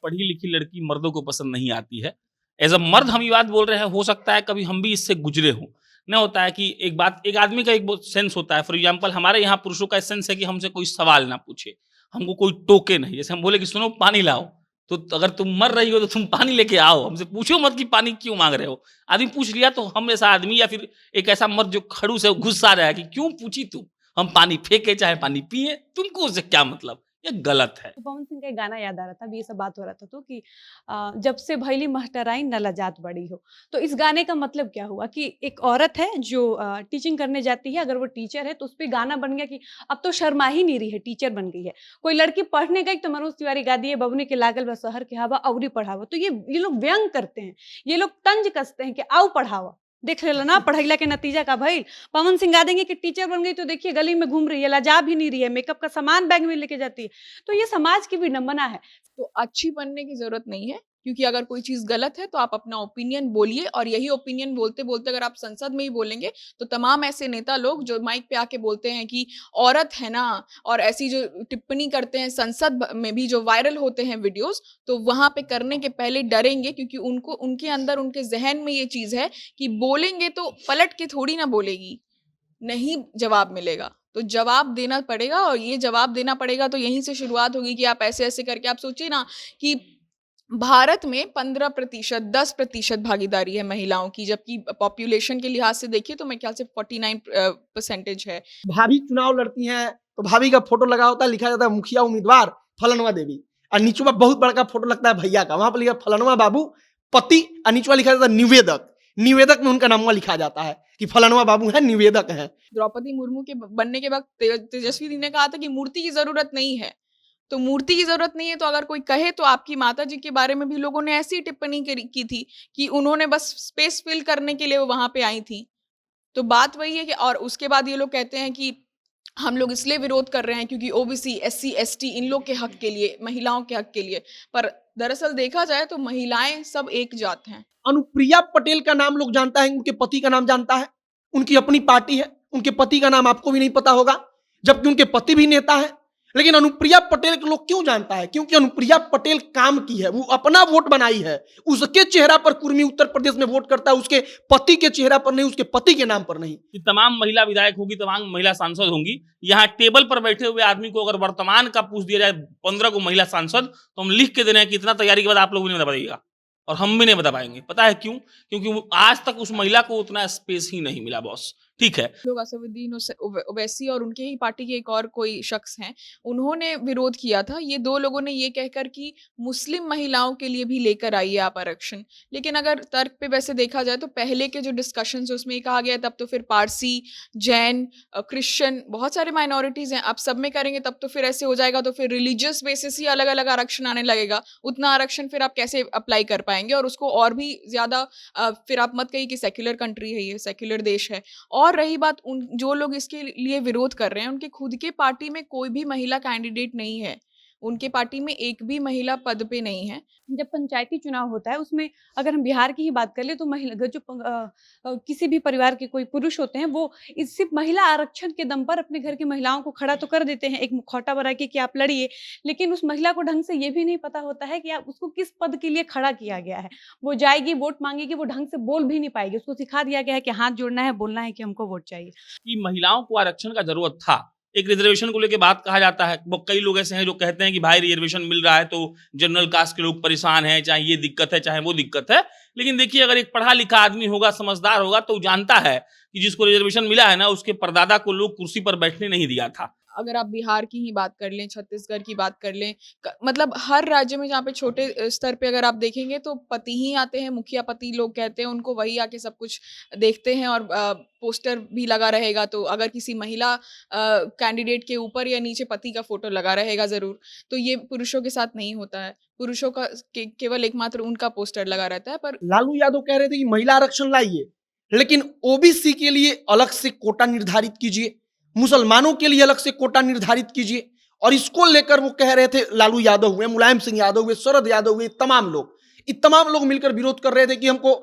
पढ़ी लिखी लड़की मर्दों को पसंद नहीं आती है। एज अ मर्द हम ये बात बोल रहे हैं, हो सकता है कभी हम भी इससे गुजरे हों। न होता है कि एक आदमी का एक सेंस होता है। फॉर एग्जाम्पल हमारे यहाँ पुरुषों का सेंस है कि हमसे कोई सवाल ना पूछे, हमको कोई टोके नहीं। जैसे हम बोले कि सुनो पानी लाओ, तो अगर तुम मर रही हो तो तुम पानी लेके आओ, हमसे पूछो मत कि पानी क्यों मांग रहे हो। आदमी पूछ लिया तो हम ऐसा आदमी या फिर एक ऐसा मर्द जो खड़ूस है गुस्सा रहा है कि क्यों पूछी तुम, हम पानी फेंके चाहे पानी पिए, तुमको उससे क्या मतलब। ये गलत है। तो पवन सिंह का एक गाना याद आ रहा था, अभी ये सब बात हो रहा था तो कि जब से भैली महटराई न लजात बड़ी हो। तो इस गाने का मतलब क्या हुआ कि एक औरत है जो टीचिंग करने जाती है, अगर वो टीचर है तो उस पे गाना बन गया कि अब तो शर्मा ही नहीं रही है, टीचर बन गई है। कोई लड़की पढ़ने गई तो मनोज तिवारी गा दिए बबुनी के लागल व शहर के हवा अउरी पढ़ावा। तो ये लोग व्यंग करते हैं, ये लोग तंज कसते हैं कि आओ पढ़ावा, देख लेला ना पढ़ैला के नतीजा का भइल। पवन सिंह गा देंगे कि टीचर बन गई तो देखिए गली में घूम रही है, लजा भी नहीं रही है, मेकअप का सामान बैग में लेके जाती है। तो ये समाज की विडंबना है। तो अच्छी बनने की जरूरत नहीं है, क्योंकि अगर कोई चीज गलत है तो आप अपना ओपिनियन बोलिए, और यही ओपिनियन बोलते बोलते अगर आप संसद में ही बोलेंगे तो तमाम ऐसे नेता लोग जो माइक पे आके बोलते हैं कि औरत है ना, और ऐसी जो टिप्पणी करते हैं संसद में भी जो वायरल होते हैं वीडियोस, तो वहां पे करने के पहले डरेंगे, क्योंकि उनको उनके अंदर उनके जहन में ये चीज है कि बोलेंगे तो पलट के थोड़ी ना बोलेगी, नहीं जवाब मिलेगा, तो जवाब देना पड़ेगा। और ये जवाब देना पड़ेगा तो यहीं से शुरुआत होगी कि आप ऐसे ऐसे करके आप सोचिए ना कि भारत में 15%, 10% भागीदारी है महिलाओं की, जबकि पॉपुलेशन के लिहाज से देखिए तो मेरे ख्याल से 49% है। भाभी चुनाव लड़ती हैं तो भाभी का फोटो लगा होता है, लिखा जाता है मुखिया उम्मीदवार फलनवा देवी, और नीचवा बहुत बड़ा फोटो लगता है भैया का, वहां पर लिखा फलनवा बाबू पति, और नीचवा लिखा जाता है निवेदक। निवेदक में उनका नाम लिखा जाता है कि फलनवा बाबू है, निवेदक है। द्रौपदी मुर्मू के बनने के वक्त तेजस्वी जी ने कहा था कि मूर्ति की जरूरत नहीं है, तो मूर्ति की जरूरत नहीं है तो अगर कोई कहे तो आपकी माता जी के बारे में भी लोगों ने ऐसी टिप्पणी की थी कि उन्होंने बस स्पेस फिल करने के लिए वो वहां पे आई थी। तो बात वही है कि, और उसके बाद ये लोग कहते हैं कि हम लोग इसलिए विरोध कर रहे हैं क्योंकि ओबीसी, एससी, एसटी इन लोग के हक के लिए, महिलाओं के हक के लिए, पर दरअसल देखा जाए तो महिलाएं सब एक जात हैं। अनुप्रिया पटेल का नाम लोग जानता है, उनके पति का नाम जानता है, उनकी अपनी पार्टी है, उनके पति का नाम आपको भी नहीं पता होगा, जबकि उनके पति भी नेता है। लेकिन अनुप्रिया पटेल को लोग क्यों जानता है? क्योंकि अनुप्रिया पटेल काम की है, वो अपना वोट बनाई है, उसके चेहरा पर कुर्मी उत्तर प्रदेश में वोट करता है, उसके पति के चेहरा पर नहीं, उसके पति के नाम पर नहीं। कि तमाम महिला विधायक होगी, तमाम महिला सांसद होंगी, यहाँ टेबल पर बैठे हुए आदमी को अगर वर्तमान का पूछ दिया जाए 15 को महिला सांसद, तो हम लिख के दे रहे हैं कि इतना तैयारी के बाद आप लोग नहीं बता पाइएगा, और हम भी नहीं बता पाएंगे। पता है क्यों? क्योंकि आज तक उस महिला को उतना स्पेस ही नहीं मिला बॉस। ठीक है, लोग असदुद्दीन ओवैसी और उनके ही पार्टी के एक और कोई शख्स हैं, उन्होंने विरोध किया था। ये दो लोगों ने ये कहकर कि मुस्लिम महिलाओं के लिए भी लेकर आइए आप आरक्षण। लेकिन अगर तर्क पे वैसे देखा जाए तो पहले के जो डिस्कशंस उसमें ये कहा गया, तब तो फिर पारसी, जैन, क्रिश्चियन, बहुत सारे माइनॉरिटीज हैं, आप सब में करेंगे तब तो फिर ऐसे हो जाएगा, तो फिर रिलीजियस बेसिस ही अलग अलग आरक्षण आने लगेगा। उतना आरक्षण फिर आप कैसे अप्लाई कर पाएंगे, और उसको और भी ज्यादा फिर आप मत कहिए कि सेक्युलर कंट्री है, ये सेक्युलर देश है। और रही बात उन जो लोग इसके लिए विरोध कर रहे हैं, उनके खुद के पार्टी में कोई भी महिला कैंडिडेट नहीं है, उनके पार्टी में एक भी महिला पद पे नहीं है। जब पंचायती चुनाव होता है उसमें अगर हम बिहार की ही बात कर ले तो महिला जो किसी भी परिवार के कोई पुरुष होते हैं वो सिर्फ महिला आरक्षण के दम पर अपने घर की महिलाओं को खड़ा तो कर देते हैं, एक मुखौटा बना के कि आप लड़िए, लेकिन उस महिला को ढंग से ये भी नहीं पता होता है कि आप उसको किस पद के लिए खड़ा किया गया है। वो जाएगी वोट मांगेगी, वो ढंग से बोल भी नहीं पाएगी, उसको सिखा दिया गया है कि हाथ जोड़ना है, बोलना है कि हमको वोट चाहिए। कि महिलाओं को आरक्षण का जरूरत था। एक रिजर्वेशन को लेकर बात कहा जाता है, वो कई लोग ऐसे हैं जो कहते हैं कि भाई रिजर्वेशन मिल रहा है तो जनरल कास्ट के लोग परेशान हैं, चाहे ये दिक्कत है चाहे वो दिक्कत है। लेकिन देखिए, अगर एक पढ़ा लिखा आदमी होगा, समझदार होगा, तो जानता है कि जिसको रिजर्वेशन मिला है ना, उसके परदादा को लोग कुर्सी पर बैठने नहीं दिया था। अगर आप बिहार की ही बात कर लें, छत्तीसगढ़ की बात कर लें, मतलब हर राज्य में जहाँ पे छोटे स्तर पे अगर आप देखेंगे तो पति ही आते हैं, मुखिया पति लोग कहते हैं उनको, वही आके सब कुछ देखते हैं, और पोस्टर भी लगा रहेगा। तो अगर किसी महिला कैंडिडेट के ऊपर या नीचे पति का फोटो लगा रहेगा जरूर। तो ये पुरुषों के साथ नहीं होता है, पुरुषों का केवल एकमात्र उनका पोस्टर लगा रहता है। पर लालू यादव कह रहे थे कि महिला आरक्षण लाइए, लेकिन ओबीसी के लिए अलग से कोटा निर्धारित कीजिए, मुसलमानों के लिए अलग से कोटा निर्धारित कीजिए। और इसको लेकर वो कह रहे थे, लालू यादव हुए, मुलायम सिंह यादव हुए, शरद यादव हुए, तमाम लोग मिलकर विरोध कर रहे थे कि हमको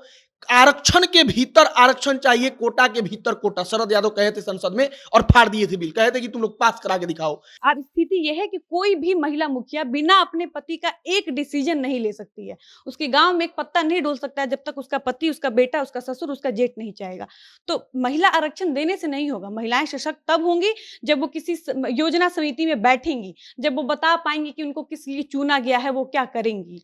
आरक्षण के भीतर आरक्षण चाहिए, कोटा के भीतर कोटा। शरद यादव कहे थे संसद में और फाड़ दिए थे बिल, कहे थे कि तुम लोग पास करा के दिखाओ। अब स्थिति यह है कि कोई भी महिला मुखिया बिना अपने पति का एक डिसीजन नहीं ले सकती है। उसके गांव में एक पत्ता नहीं डोल सकता है जब तक उसका पति, उसका बेटा, उसका ससुर, उसका जेठ नहीं चाहेगा। तो महिला आरक्षण देने से नहीं होगा। महिलाएं सशक्त तब होंगी जब वो किसी योजना समिति में बैठेंगी, जब वो बता पाएंगी कि उनको किस लिए चुना गया है, वो क्या करेंगी।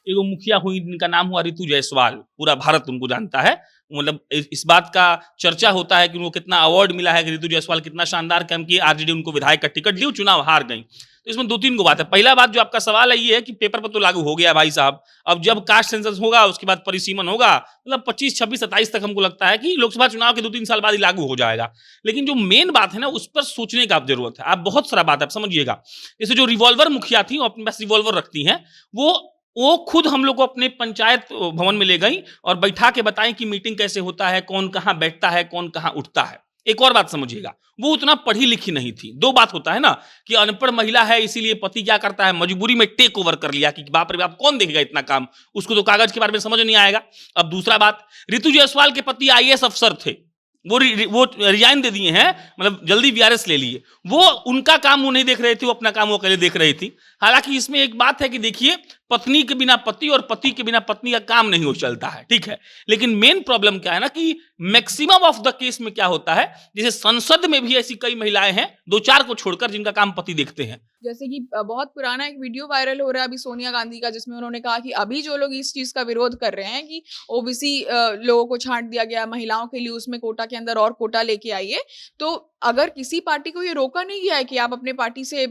एगो मुखिया हुई जिनका नाम हुआ रितु जायसवाल, पूरा भारत उनको जानता है। मतलब इस बात का चर्चा होता है कि उनको कितना अवार्ड मिला है कि रितु जायसवाल कितना शानदार काम किए, आरजेडी उनको विधायक का टिकट दी, चुनाव हार गई। तो इसमें 2-3 को बात है। पहला बात जो आपका सवाल है ये है कि पेपर पर तो लागू हो गया भाई साहब, अब जब कास्ट सेंसस होगा उसके बाद परिसीमन होगा, मतलब 25, 26, 27 तक हमको लगता है कि लोकसभा चुनाव के 2-3 साल बाद ही लागू हो जाएगा। लेकिन जो मेन बात है ना, उस पर सोचने का जरूरत है। आप बहुत सारा बात आप समझिएगा। जैसे जो रिवॉल्वर मुखिया थी, वो अपने पास रिवॉल्वर रखती हैं, वो खुद हम लोग को अपने पंचायत भवन में ले गई और बैठा के बताएं कि मीटिंग कैसे होता है, कौन कहाँ बैठता है, कौन कहाँ उठता है। एक और बात समझिएगा, वो उतना पढ़ी लिखी नहीं थी। 2 बात होता है ना कि अनपढ़ महिला है, इसीलिए पति क्या करता है, मजबूरी में टेक ओवर कर लिया कि बाप रे बाप कौन देखेगा इतना काम, उसको तो कागज के बारे में समझ नहीं आएगा। अब दूसरा बात, रितु जायसवाल के पति IAS अफसर थे, वो रिजाइन दे दिए हैं, मतलब जल्दी VRS ले लिए। वो उनका काम वो नहीं देख रहे थे, वो अपना काम वो अकेले देख रही थी। हालांकि इसमें एक बात है कि देखिए, पत्नी के बिना पति और पति के बिना पत्नी का काम नहीं हो चलता है, ठीक है। लेकिन मेन प्रॉब्लम क्या है ना कि मैक्सिमम ऑफ द केस में क्या होता है, जैसे संसद में भी ऐसी कई महिलाएं हैं, 2-4 को छोड़कर, जिनका काम पति देखते हैं। जैसे कि बहुत पुराना एक वीडियो वायरल हो रहा है अभी सोनिया गांधी का, जिसमें उन्होंने कहा कि अभी जो लोग इस चीज का विरोध कर रहे हैं कि ओबीसी लोगों को छांट दिया गया, महिलाओं के लिए उसमें कोटा के अंदर और कोटा लेके आइए, तो अगर किसी पार्टी को ये रोका नहीं गया है कि आप अपने पार्टी से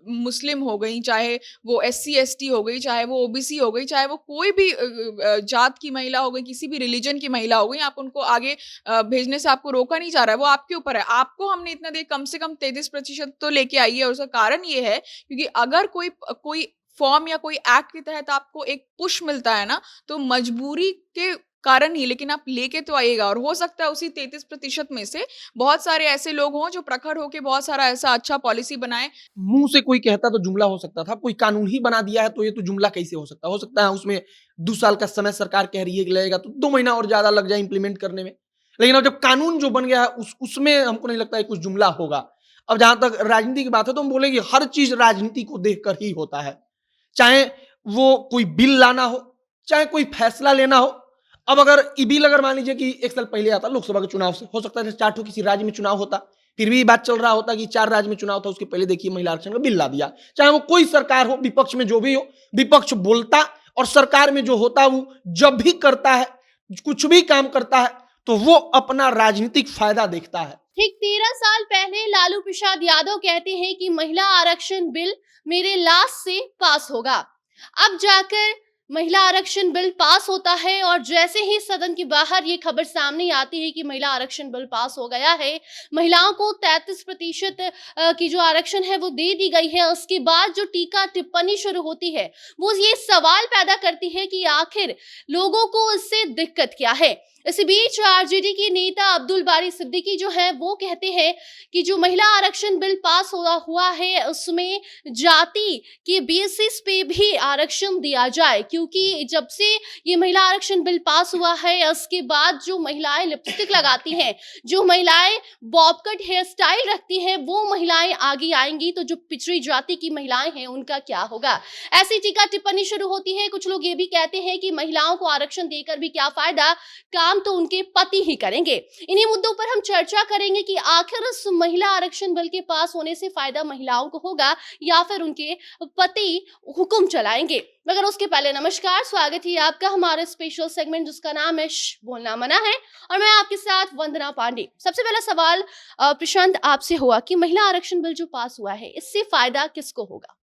मुस्लिम हो गई, चाहे वो SC ST हो गई, चाहे वो OBC हो गई, चाहे वो कोई भी जात की महिला हो गई, किसी भी रिलीजन की महिला हो गई, आप उनको आगे भेजने से आपको रोका नहीं जा रहा है, वो आपके ऊपर है। आपको हमने इतना दे, कम से कम 33% तो लेके आई है। और उसका कारण ये है क्योंकि अगर कोई फॉर्म या कोई एक्ट के तहत आपको एक पुश मिलता है ना, तो मजबूरी के कारण ही, लेकिन आप लेके तो आइएगा। और हो सकता है उसी 33% में से बहुत सारे ऐसे लोग हों जो प्रखर होके बहुत सारा ऐसा अच्छा पॉलिसी बनाए। मुंह से कोई कहता तो जुमला हो सकता था, कोई कानून ही बना दिया है तो ये तो जुमला कैसे हो सकता है उसमें 2 साल का समय सरकार कह रही है कि लगेगा, तो 2 महीना और ज्यादा लग जाए इंप्लीमेंट करने में। लेकिन अब जब कानून जो बन गया है उसमें हमको नहीं लगता है कुछ जुमला होगा। अब जहां तक राजनीति की बात है तो हम बोलेंगे हर चीज राजनीति को देखकर ही होता है, चाहे वो कोई बिल लाना हो, चाहे कोई फैसला लेना हो। अब अगर ये बिल अगर मान लीजिए कि 1 साल पहले आता लोकसभा के चुनाव से, हो सकता है 4 किसी राज्य में चुनाव होता, फिर भी बात चल रहा होता कि 4 राज्य में चुनाव था, उसके पहले देखिए महिला आरक्षण का बिल ला दिया। चाहे वो कोई सरकार हो, विपक्ष में जो भी हो, विपक्ष बोलता और सरकार में जो होता वो जब भी करता है, कुछ भी काम करता है तो वो अपना राजनीतिक फायदा देखता है। ठीक 13 साल पहले लालू प्रसाद यादव कहते हैं कि महिला आरक्षण बिल मेरे लाश से पास होगा। अब जाकर महिला आरक्षण बिल पास होता है और जैसे ही सदन के बाहर ये खबर सामने आती है कि महिला आरक्षण बिल पास हो गया है, महिलाओं को 33% की जो आरक्षण है वो दे दी गई है, उसके बाद जो टीका टिप्पणी शुरू होती है वो ये सवाल पैदा करती है कि आखिर लोगों को इससे दिक्कत क्या है। इसी बीच आरजेडी के नेता अब्दुल बारी सिद्दीकी जो है वो कहते हैं कि जो महिला आरक्षण बिल पास हुआ है उसमें जाति के बेसिस पे भी आरक्षण दिया जाए, क्योंकि जब से ये महिला आरक्षण बिल पास हुआ है उसके बाद जो महिलाएं लिपस्टिक लगाती हैं, जो महिलाएं बॉब कट हेयर स्टाइल रखती हैं, वो महिलाएं आगे आएंगी, तो जो पिछड़ी जाति की महिलाएं हैं उनका क्या होगा। ऐसी टीका टिप्पणी शुरू होती है। कुछ लोग ये भी कहते हैं कि महिलाओं को आरक्षण देकर भी क्या फायदा, काम तो उनके पति ही करेंगे। इन्हीं मुद्दों पर हम चर्चा करेंगे कि आखिर इस महिला आरक्षण बिल के पास होने से फायदा महिलाओं को होगा या फिर उनके पति हुक्म चलाएंगे। मगर उसके पहले नमस्कार, स्वागत है आपका हमारे स्पेशल सेगमेंट जिसका नाम है बोलना मना है, और मैं आपके साथ वंदना पांडे। सबसे पहला सवाल प्रशांत आपसे हुआ कि महिला आरक्षण बिल जो पास हुआ है इससे फायदा किसको होगा?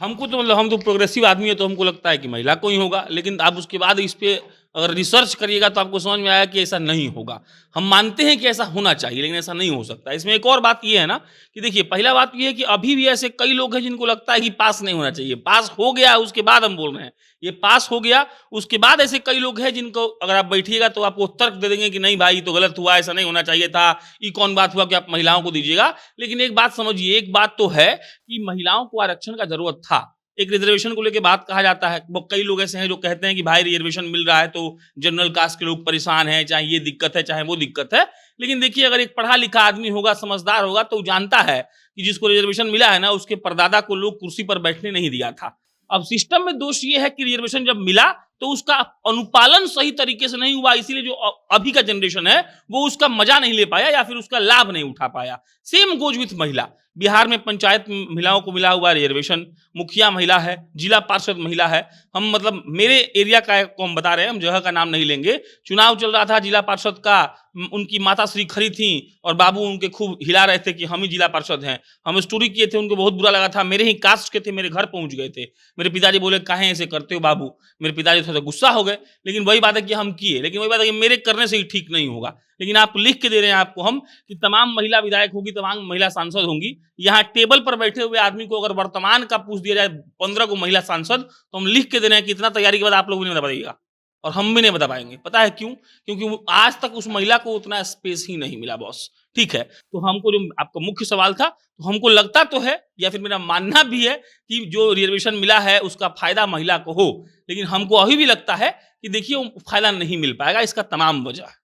हमको तो मतलब हम तो प्रोग्रेसिव आदमी है तो हमको लगता है कि महिला को ही होगा, लेकिन आप उसके बाद इस पे अगर रिसर्च करिएगा तो आपको समझ में आया कि ऐसा नहीं होगा। हम मानते हैं कि ऐसा होना चाहिए लेकिन ऐसा नहीं हो सकता। इसमें एक और बात ये है ना कि देखिए, पहला बात ये है कि अभी भी ऐसे कई लोग हैं जिनको लगता है कि पास नहीं होना चाहिए। पास हो गया उसके बाद हम बोल रहे हैं ये पास हो गया, उसके बाद ऐसे कई लोग हैं जिनको अगर आप बैठिएगा तो आपको तर्क दे देंगे कि नहीं भाई तो गलत हुआ, ऐसा नहीं होना चाहिए था, ये कौन बात हुआ कि आप महिलाओं को दीजिएगा। लेकिन एक बात समझिए, एक बात तो है कि महिलाओं को आरक्षण का जरूरत था, एक रिजर्वेशन को लेकर बात कहा जाता है, वो कई लोग ऐसे हैं जो कहते हैं कि भाई रिजर्वेशन मिल रहा है तो जनरल कास्ट के लोग परेशान हैं, चाहे ये दिक्कत है चाहे वो दिक्कत है। लेकिन देखिए, अगर एक पढ़ा लिखा आदमी होगा, समझदार होगा, तो जानता है कि जिसको रिजर्वेशन मिला है ना, उसके परदादा को लोग कुर्सी पर बैठने नहीं दिया था। अब सिस्टम में दोष ये है कि रिजर्वेशन जब मिला तो उसका अनुपालन सही तरीके से नहीं हुआ, इसीलिए जो अभी का जनरेशन है वो उसका मजा नहीं ले पाया या फिर उसका लाभ नहीं उठा पाया। सेम गोज विथ महिला। बिहार में पंचायत महिलाओं को मिला हुआ रिजर्वेशन, मुखिया महिला है, जिला पार्षद महिला है। हम मतलब मेरे एरिया का को हम बता रहे हैं, हम जगह का नाम नहीं लेंगे। चुनाव चल रहा था, जिला पार्षद का उनकी माता श्री खड़ी थी और बाबू उनके खूब हिला रहे थे कि हम ही जिला पार्षद हैं। हम स्टोरी किए थे, उनको बहुत बुरा लगा था। मेरे ही कास्ट के थे, मेरे घर पहुंच गए थे। मेरे पिताजी बोले काहे ऐसे करते हो बाबू। मेरे पिताजी थोड़ा गुस्सा हो गए, लेकिन वही बात है कि हम किए, लेकिन वही बात है कि मेरे करने से ही ठीक नहीं होगा। लेकिन आप लिख के दे रहे हैं आपको हम कि तमाम महिला विधायक होगी, तमाम महिला सांसद होंगी। यहाँ टेबल पर बैठे हुए आदमी को अगर वर्तमान का पूछ दिया जाए 15 को महिला सांसद, तो हम लिख के दे रहे हैं कि इतना तैयारी के बाद आप लोग नहीं बता पाइएगा और हम भी नहीं बता पाएंगे। पता है क्यों? क्योंकि आज तक उस महिला को उतना स्पेस ही नहीं मिला बॉस। ठीक है, तो हमको जो आपका मुख्य सवाल था, तो हमको लगता तो है या फिर मेरा मानना भी है कि जो रिजर्वेशन मिला है उसका फायदा महिला को हो, लेकिन हमको अभी भी लगता है कि देखिए वो फायदा नहीं मिल पाएगा। इसका तमाम वजह है।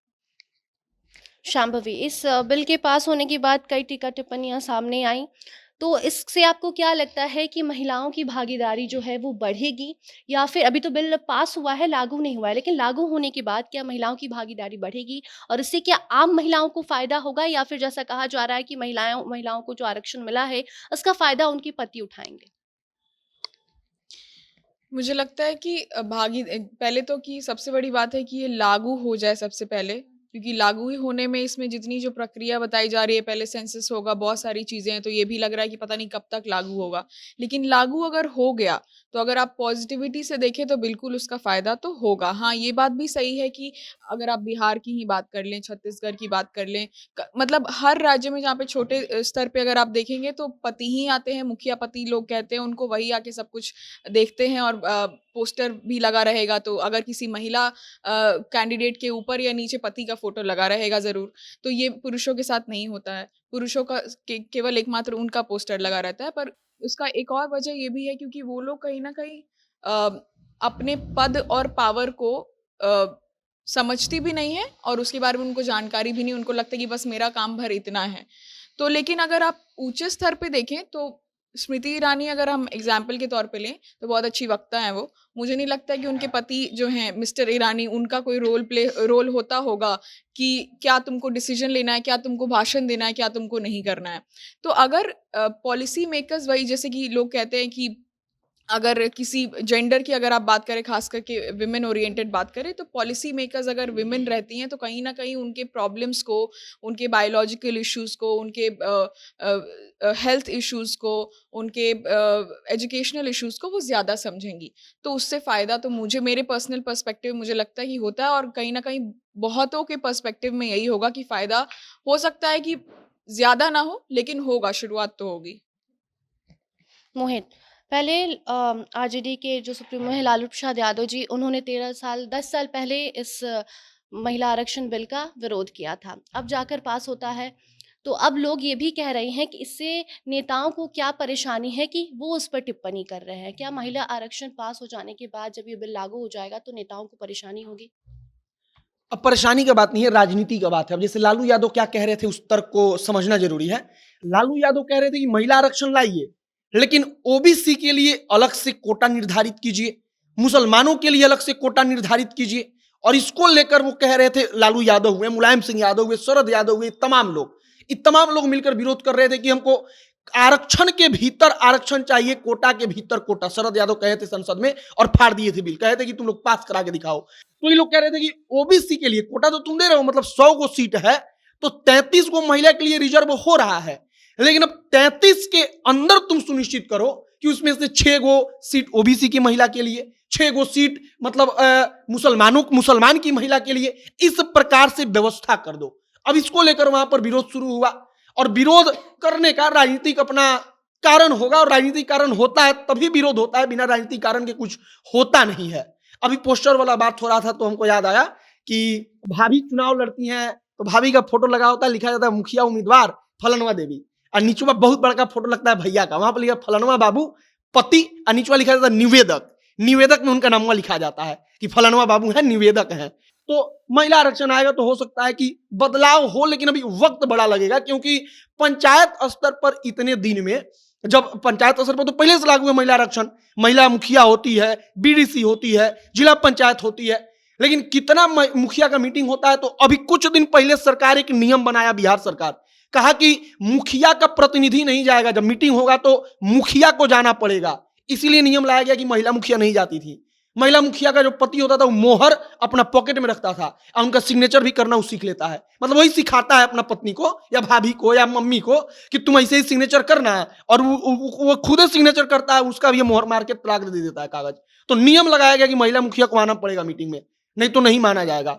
शांभवी, इस बिल के पास होने के बाद कई टीका टिप्पणियां सामने आई, तो इससे आपको क्या लगता है कि महिलाओं की भागीदारी जो है वो बढ़ेगी, या फिर अभी तो बिल पास हुआ है, लागू नहीं हुआ है, लेकिन लागू होने के बाद क्या महिलाओं की भागीदारी बढ़ेगी और इससे क्या आम महिलाओं को फायदा होगा, या फिर जैसा कहा जा रहा है कि महिलाओं को जो आरक्षण मिला है उसका फायदा उनके पति उठाएंगे? मुझे लगता है कि पहले तो कि सबसे बड़ी बात है कि ये लागू हो जाए सबसे पहले, क्योंकि लागू ही होने में इसमें जितनी जो प्रक्रिया बताई जा रही है, पहले सेंसस होगा, बहुत सारी चीज़ें हैं, तो ये भी लग रहा है कि पता नहीं कब तक लागू होगा। लेकिन लागू अगर हो गया, तो अगर आप पॉजिटिविटी से देखें तो बिल्कुल उसका फ़ायदा तो होगा। हाँ, ये बात भी सही है कि अगर आप बिहार की ही बात कर लें, छत्तीसगढ़ की बात कर लें, मतलब हर राज्य में जहाँ पे छोटे स्तर पे अगर आप देखेंगे तो पति ही आते हैं, मुखिया पति लोग कहते हैं उनको, वही आके सब कुछ देखते हैं और पोस्टर भी लगा रहेगा। तो अगर किसी महिला कैंडिडेट के ऊपर या नीचे पति का फोटो लगा रहेगा ज़रूर। तो ये पुरुषों के साथ नहीं होता है। पुरुषों का केवल एकमात्र उनका पोस्टर लगा रहता है। पर उसका एक और वजह ये भी है क्योंकि वो लोग कहीं न कहीं अपने पद और पावर को समझती भी नहीं है और उसके बारे में उनको जानकारी भी नहीं। उनको लगता है कि बस मेरा काम भर इतना है। तो लेकिन अगर आप ऊँचे स्तर पे देखें तो स्मृति ईरानी अगर हम एग्जाम्पल के तौर पे लें तो बहुत अच्छी वक्ता हैं वो। मुझे नहीं लगता कि उनके पति जो हैं मिस्टर ईरानी, उनका कोई रोल होता होगा कि क्या तुमको डिसीजन लेना है, क्या तुमको भाषण देना है, क्या तुमको नहीं करना है। तो अगर पॉलिसी मेकर्स, वही जैसे कि लोग कहते हैं कि अगर किसी जेंडर की अगर आप बात करें, खास करके विमेन ओरिएंटेड बात करें, तो पॉलिसी मेकर्स अगर विमेन रहती हैं तो कहीं ना कहीं उनके प्रॉब्लम्स को, उनके बायोलॉजिकल इश्यूज़ को, उनके हेल्थ इश्यूज़ को, उनके एजुकेशनल इश्यूज़ को वो ज़्यादा समझेंगी। तो उससे फ़ायदा तो मेरे पर्सनल पर्सपेक्टिव मुझे लगता है कि होता है और कहीं ना कहीं बहुतों के पर्सपेक्टिव में यही होगा कि फ़ायदा हो सकता है कि ज़्यादा ना हो, लेकिन होगा, शुरुआत तो होगी। मोहित, पहले आरजेडी के जो सुप्रीमो है लालू प्रसाद यादव जी, उन्होंने 10 साल पहले इस महिला आरक्षण बिल का विरोध किया था। अब जाकर पास होता है, तो अब लोग ये भी कह रहे हैं कि इससे नेताओं को क्या परेशानी है कि वो उस पर टिप्पणी कर रहे हैं। क्या महिला आरक्षण पास हो जाने के बाद जब ये बिल लागू हो जाएगा तो नेताओं को परेशानी होगी? अब परेशानी का बात नहीं है, राजनीति का बात है। अब जैसे लालू यादव क्या कह रहे थे उस तर्क को समझना जरूरी है। लालू यादव कह रहे थे कि महिला आरक्षण लाइए, लेकिन ओबीसी के लिए अलग से कोटा निर्धारित कीजिए, मुसलमानों के लिए अलग से कोटा निर्धारित कीजिए। और इसको लेकर वो कह रहे थे, लालू यादव हुए, मुलायम सिंह यादव हुए, शरद यादव हुए, तमाम लोग मिलकर विरोध कर रहे थे कि हमको आरक्षण के भीतर आरक्षण चाहिए, कोटा के भीतर कोटा। शरद यादव कहे थे संसद में और फाड़ दिए थे बिल, कहे थे कि तुम लोग पास करा के दिखाओ। तो ये लोग कह रहे थे कि ओबीसी के लिए कोटा तो तुम दे रहे हो, मतलब 100 गो सीट है तो 33 गो महिला के लिए रिजर्व हो रहा है, लेकिन अब 33 के अंदर तुम सुनिश्चित करो कि उसमें से 6 गो सीट ओबीसी की महिला के लिए, 6 गो सीट मतलब मुसलमान की महिला के लिए, इस प्रकार से व्यवस्था कर दो। अब इसको लेकर वहां पर विरोध शुरू हुआ और विरोध करने का राजनीतिक अपना कारण होगा और राजनीतिक कारण होता है तभी विरोध होता है, बिना राजनीतिक कारण के कुछ होता नहीं है। अभी पोस्टर वाला बात हो रहा था तो हमको याद आया कि भाभी चुनाव लड़ती हैं तो भाभी का फोटो लगा होता है, लिखा जाता है मुखिया उम्मीदवार फलनवा देवी, और नीचे में बहुत बड़ा फोटो लगता है भैया का, वहां पर लिखा फलनवा बाबू पति और नीचे लिखा जाता है निवेदक। निवेदक में उनका नाम लिखा जाता है कि फलानवा बाबू है, निवेदक है। तो महिला आरक्षण आएगा तो हो सकता है कि बदलाव हो, लेकिन अभी वक्त बड़ा लगेगा, क्योंकि पंचायत स्तर पर इतने दिन में, जब पंचायत स्तर पर तो पहले से लागू है महिला आरक्षण, महिला मुखिया होती है, बीडीसी होती है, जिला पंचायत होती है, लेकिन कितना मुखिया का मीटिंग होता है। तो अभी कुछ दिन पहले सरकार एक नियम बनाया, बिहार सरकार, कहा कि मुखिया का प्रतिनिधि नहीं जाएगा, जब मीटिंग होगा तो मुखिया को जाना पड़ेगा। इसीलिए नियम लाया गया कि महिला मुखिया नहीं जाती थी। महिला मुखिया का जो पति होता था वो मोहर अपना पॉकेट में रखता था और उनका सिग्नेचर भी करना वो सीख लेता है, मतलब वही सिखाता है अपना पत्नी को या भाभी को या मम्मी को कि तुम ऐसे ही सिग्नेचर करना है, और वो खुद सिग्नेचर करता है, उसका भी मोहर मार के तलाक दे देता है कागज। तो नियम लगाया गया कि महिला मुखिया को आना पड़ेगा मीटिंग में, नहीं तो नहीं माना जाएगा।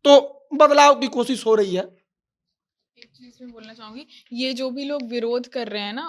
तो बदलाव की कोशिश हो रही है। एक चीज मैं बोलना चाहूंगी, ये जो भी लोग विरोध कर रहे हैं ना,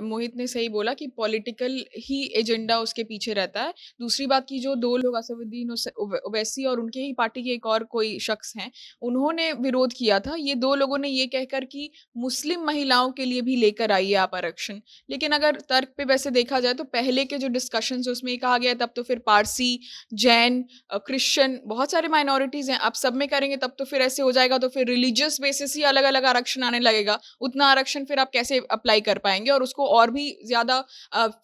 मोहित ने सही बोला कि पॉलिटिकल ही एजेंडा उसके पीछे रहता है। दूसरी बात की जो दो लोग असदुद्दीन ओवैसी और उनके ही पार्टी के एक और कोई शख्स हैं, उन्होंने विरोध किया था। ये दो लोगों ने ये कहकर कि मुस्लिम महिलाओं के लिए भी लेकर आइए आप आरक्षण। लेकिन अगर तर्क पे वैसे देखा जाए तो पहले के जो डिस्कशन उसमें ये कहा गया, तब तो फिर पारसी, जैन, क्रिश्चियन, बहुत सारे माइनॉरिटीज हैं, आप सब में करेंगे तब तो फिर ऐसे हो जाएगा, तो फिर रिलीजियस बेसिस ही अलग अलग आरक्षण आने लगेगा। उतना आरक्षण फिर आप कैसे अप्लाई कर पाएंगे, और उसको और भी ज्यादा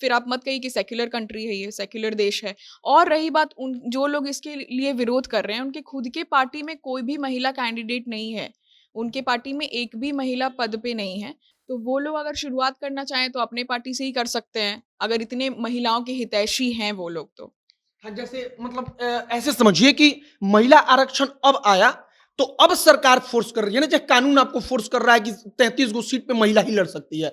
फिर आप मत कहिए कि सेक्युलर कंट्री है, ये सेक्युलर देश है। और रही बात उन जो लोग इसके लिए विरोध कर रहे हैं, उनके खुद के पार्टी में कोई भी महिला कैंडिडेट नहीं है, उनके पार्टी में एक भी महिला पद पे नहीं है। तो वो लोग अगर शुरुआत करना चाहें तो अपने पार्टी से ही कर सकते हैं, अगर इतने महिलाओं के हितैषी हैं वो लोग तो। हाँ, जैसे मतलब ऐसे समझिए कि महिला आरक्षण अब आया तो अब सरकार फोर्स कर रही है ना, चाहे कानून आपको फोर्स कर रहा है कि 33 गो सीट पे महिला ही लड़ सकती है।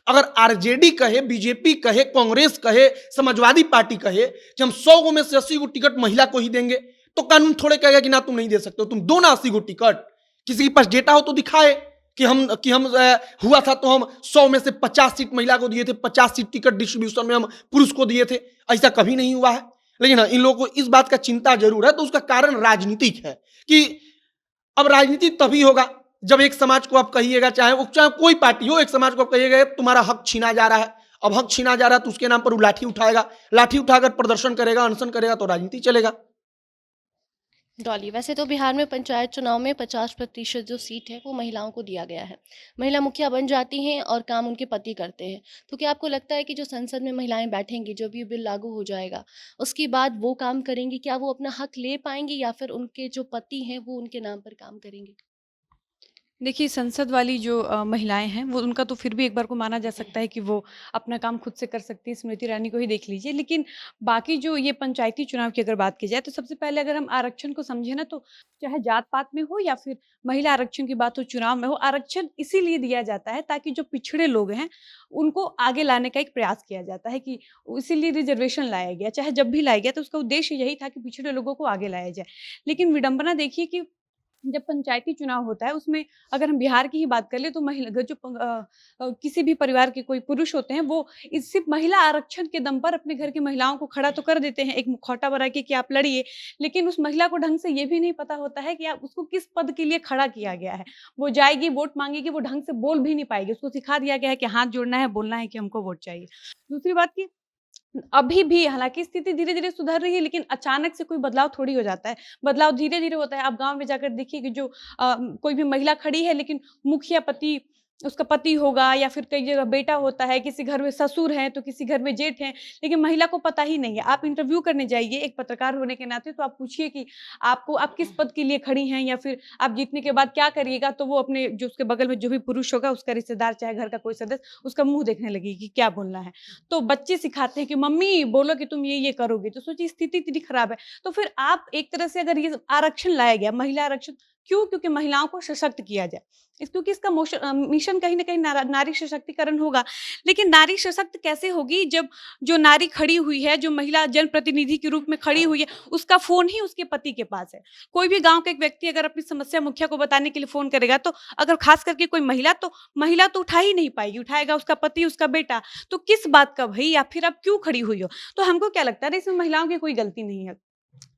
अगर आरजेडी कहे, बीजेपी कहे, कांग्रेस कहे, समाजवादी पार्टी कहे कि हम 100 गो में से 80 गो टिकट महिला को ही देंगे, तो कानून थोड़े कहेगा कि ना तुम नहीं दे सकते हो, तुम दो ना 80 गो टिकट। किसी के पास डेटा हो तो दिखाए कि हम हुआ था तो हम 100 में से 50 सीट महिला को दिए थे, 50 सीट टिकट डिस्ट्रीब्यूशन में हम पुरुष को दिए थे। ऐसा कभी नहीं हुआ है। लेकिन हाँ, इन लोगों को इस बात का चिंता जरूर है, तो उसका कारण राजनीतिक है कि अब राजनीति तभी होगा जब एक समाज को आप कहिएगा, चाहे कोई पार्टी हो, एक समाज को आप कहिएगा तुम्हारा हक छीना जा रहा है। अब हक छीना जा रहा है तो उसके नाम पर वो लाठी उठाएगा, लाठी उठाकर प्रदर्शन करेगा, अनशन करेगा, तो राजनीति चलेगा। डॉली, वैसे तो बिहार में पंचायत चुनाव में 50% जो सीट है वो महिलाओं को दिया गया है। महिला मुखिया बन जाती हैं और काम उनके पति करते हैं। तो क्या आपको लगता है कि जो संसद में महिलाएं बैठेंगी, जो भी बिल लागू हो जाएगा, उसके बाद वो काम करेंगी, क्या वो अपना हक ले पाएंगी, या फिर उनके जो पति हैं वो उनके नाम पर काम करेंगे? देखिए, संसद वाली जो महिलाएं हैं, वो उनका तो फिर भी एक बार को माना जा सकता है कि वो अपना काम खुद से कर सकती हैं। स्मृति ईरानी को ही देख लीजिए। लेकिन बाकी जो ये पंचायती चुनाव की अगर बात की जाए, तो सबसे पहले अगर हम आरक्षण को समझे ना, तो चाहे जात पात में हो या फिर महिला आरक्षण की बात हो, चुनाव में हो, आरक्षण इसीलिए दिया जाता है ताकि जो पिछड़े लोग हैं उनको आगे लाने का एक प्रयास किया जाता है, कि इसीलिए रिजर्वेशन लाया गया। चाहे जब भी लाया गया तो उसका उद्देश्य यही था कि पिछड़े लोगों को आगे लाया जाए। लेकिन विडंबना देखिए कि जब पंचायती चुनाव होता है, उसमें अगर हम बिहार की ही बात कर ले, तो महिला जो किसी भी परिवार के कोई पुरुष होते हैं, वो इस सिर्फ महिला आरक्षण के दम पर अपने घर की महिलाओं को खड़ा तो कर देते हैं, एक मुखौटा बना के कि आप लड़िए। लेकिन उस महिला को ढंग से ये भी नहीं पता होता है कि आप उसको किस पद के लिए खड़ा किया गया है। वो जाएगी, वोट मांगेगी, वो ढंग से बोल भी नहीं पाएगी। उसको सिखा दिया गया है कि हाथ जोड़ना है, बोलना है कि हमको वोट चाहिए। दूसरी बात की, अभी भी हालांकि स्थिति धीरे धीरे सुधर रही है, लेकिन अचानक से कोई बदलाव थोड़ी हो जाता है। बदलाव धीरे धीरे होता है। आप गांव में जाकर देखिए कि जो कोई भी महिला खड़ी है, लेकिन मुखिया पति, उसका पति होगा, या फिर कई जगह बेटा होता है, किसी घर में ससुर हैं तो किसी घर में जेठ हैं, लेकिन महिला को पता ही नहीं है। आप इंटरव्यू करने जाइए एक पत्रकार होने के नाते, तो आप पूछिए कि आप किस पद के लिए खड़ी हैं, या फिर आप जीतने के बाद क्या करिएगा, तो वो अपने जो उसके बगल में जो भी पुरुष होगा, उसका रिश्तेदार चाहे घर का कोई सदस्य, उसका मुंह देखने लगेगी कि क्या बोलना है। तो बच्चे सिखाते हैं कि मम्मी बोलो कि तुम ये करोगे, तो सोचिए स्थिति इतनी खराब है। तो फिर आप एक तरह से, अगर ये आरक्षण लाया गया, महिला आरक्षण क्यों? क्योंकि महिलाओं को सशक्त किया जाए, क्योंकि इसका मिशन कहीं ना कहीं नारी सशक्तिकरण होगा। लेकिन नारी सशक्त कैसे होगी जब जो नारी खड़ी हुई है, जो महिला जनप्रतिनिधि के रूप में खड़ी हुई है, उसका फोन ही उसके पति के पास है। कोई भी गांव का एक व्यक्ति अगर अपनी समस्या मुखिया को बताने के लिए फोन करेगा, तो अगर खास करके कोई महिला तो उठा ही नहीं पाएगी, उठाएगा उसका पति, उसका बेटा। तो किस बात का भाई, या फिर आप क्यों खड़ी हुई हो? तो हमको क्या लगता है, इसमें महिलाओं की कोई गलती नहीं है।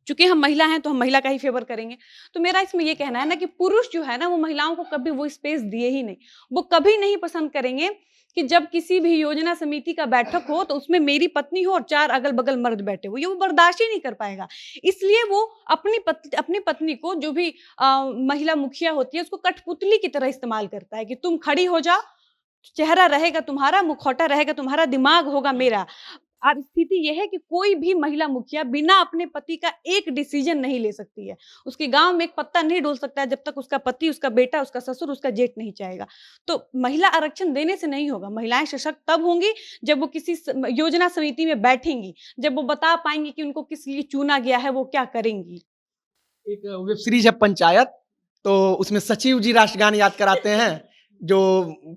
चूंकि हम महिला हैं तो हम महिला का ही फेवर करेंगे। तो मेरा इसमें ये कहना है ना कि पुरुष जो है ना, वो महिलाओं को कभी वो स्पेस दिए ही नहीं। वो कभी नहीं पसंद करेंगे कि जब किसी भी योजना समिति का बैठक हो तो उसमें मेरी पत्नी हो और 4 अगल-बगल मर्द बैठे हो, ये वो बर्दाश्त ही नहीं कर पाएगा। इसलिए वो अपनी पत्नी को, जो भी महिला मुखिया होती है, उसको कठपुतली की तरह इस्तेमाल करता है कि तुम खड़ी हो जाओ, चेहरा रहेगा तुम्हारा, मुखौटा रहेगा तुम्हारा, दिमाग होगा मेरा। अब स्थिति यह है कि कोई भी महिला मुखिया बिना अपने पति का एक डिसीजन नहीं ले सकती है। उसके गांव में एक पत्ता नहीं डोल सकता है जब तक उसका पति, उसका बेटा, उसका ससुर, उसका जेठ नहीं चाहेगा। तो महिला आरक्षण देने से नहीं होगा। महिलाएं सशक्त तब होंगी जब वो किसी योजना समिति में बैठेंगी, जब वो बता पाएंगी कि उनको किस लिए चुना गया है, वो क्या करेंगी। एक वेब सीरीज है पंचायत, तो उसमें सचिव जी राष्ट्रगान याद कराते हैं। जो